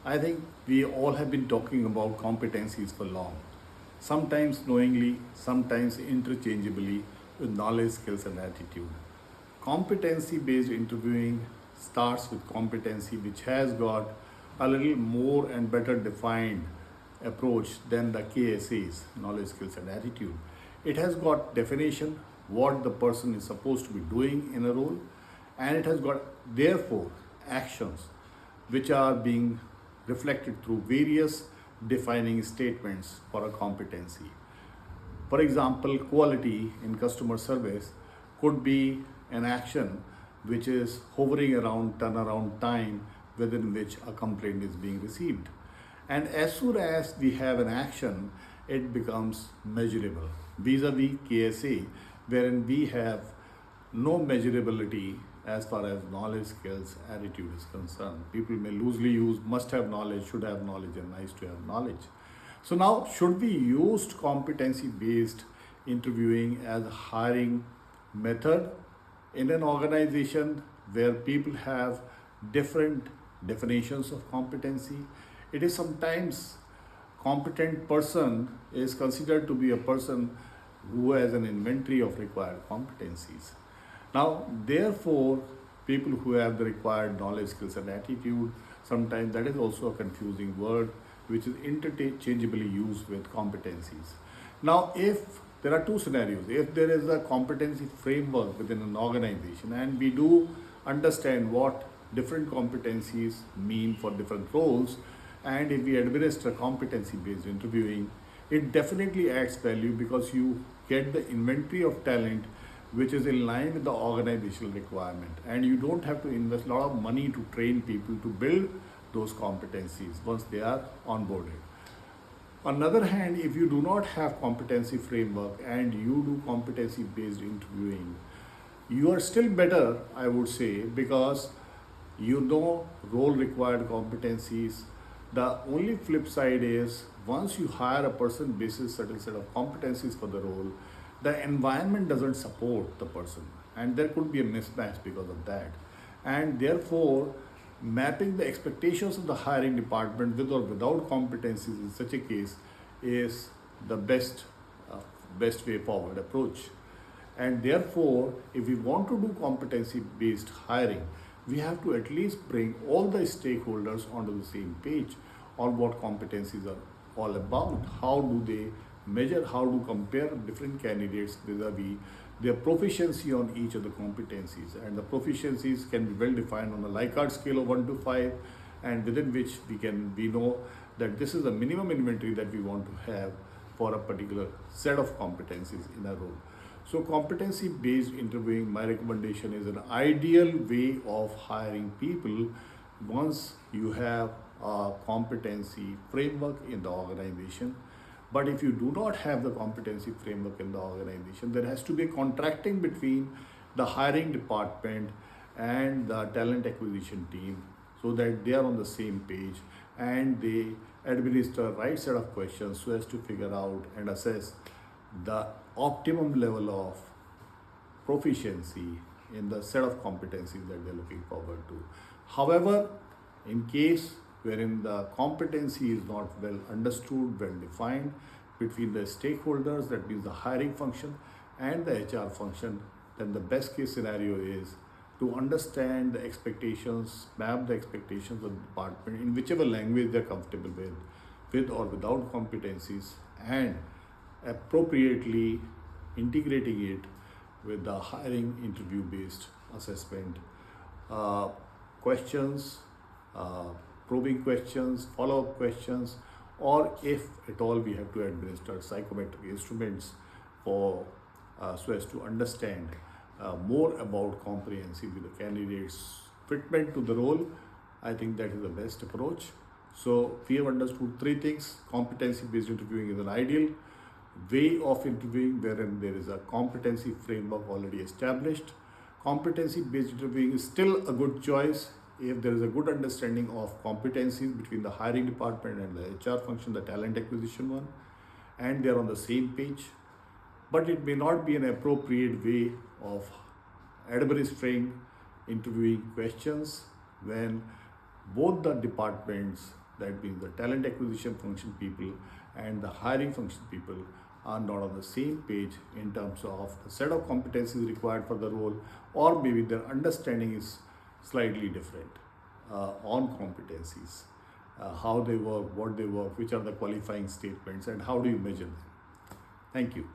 I think we all have been talking about competencies for long, sometimes knowingly, sometimes interchangeably with knowledge, skills, and attitude. Competency based interviewing starts with competency, which has got a little more and better defined approach than the KSA's knowledge, skills, and attitude. It has got definition, what the person is supposed to be doing in a role, and it has got therefore actions which are being reflected through various defining statements for a competency. For example, quality in customer service could be an action which is hovering around turnaround time within which a complaint is being received. And as soon as we have an action, it becomes measurable vis a vis KSA, wherein we have no measurability as far as knowledge, skills, attitude is concerned. People may loosely use must have knowledge, should have knowledge, and nice to have knowledge. So now, should we use competency-based interviewing as a hiring method in an organization where people have different definitions of competency? It is sometimes competent person is considered to be a person who has an inventory of required competencies. Now, therefore, people who have the required knowledge, skills, and attitude, sometimes that is also a confusing word which is interchangeably used with competencies. Now, if there are two scenarios, if there is a competency framework within an organization and we do understand what different competencies mean for different roles, and if we administer competency based interviewing, it definitely adds value because you get the inventory of talent which is in line with the organizational requirement, and you don't have to invest a lot of money to train people to build those competencies once they are onboarded. On the other hand, if you do not have competency framework and you do competency based interviewing, you are still better, I would say, because you know role required competencies. The only flip side is once you hire a person basis certain set of competencies for the role, the environment doesn't support the person, and there could be a mismatch because of that. And therefore, mapping the expectations of the hiring department with or without competencies in such a case is the uh, best way forward approach. And therefore, if we want to do competency based hiring, we have to at least bring all the stakeholders onto the same page on what competencies are all about. How do they measure, how to compare different candidates vis-a-vis their proficiency on each of the competencies. And the proficiencies can be well defined on a Likert scale of 1 to 5, and within which we know that this is the minimum inventory that we want to have for a particular set of competencies in a role. So competency based interviewing, my recommendation, is an ideal way of hiring people once you have a competency framework in the organization. But if you do not have the competency framework in the organization, there has to be a contracting between the hiring department and the talent acquisition team so that they are on the same page and they administer right set of questions so as to figure out and assess the optimum level of proficiency in the set of competencies that they're looking forward to. However, in case wherein the competency is not well understood, well defined between the stakeholders, that means the hiring function and the HR function, then the best case scenario is to understand the expectations, map the expectations of the department in whichever language they're comfortable with or without competencies, and appropriately integrating it with the hiring interview based assessment questions, probing questions, follow-up questions, or if at all we have to administer psychometric instruments for so as to understand more about comprehensive with the candidate's fitment to the role. I think that is the best approach. So we have understood three things. Competency-based interviewing is an ideal way of interviewing wherein there is a competency framework already established. Competency-based interviewing is still a good choice if there is a good understanding of competencies between the hiring department and the HR function, the talent acquisition one, and they are on the same page. But it may not be an appropriate way of administering interviewing questions when both the departments That means the talent acquisition function people and the hiring function people are not on the same page in terms of the set of competencies required for the role, or maybe their understanding is slightly different on competencies, how they work, what they work, which are the qualifying statements, and how do you measure them. Thank you.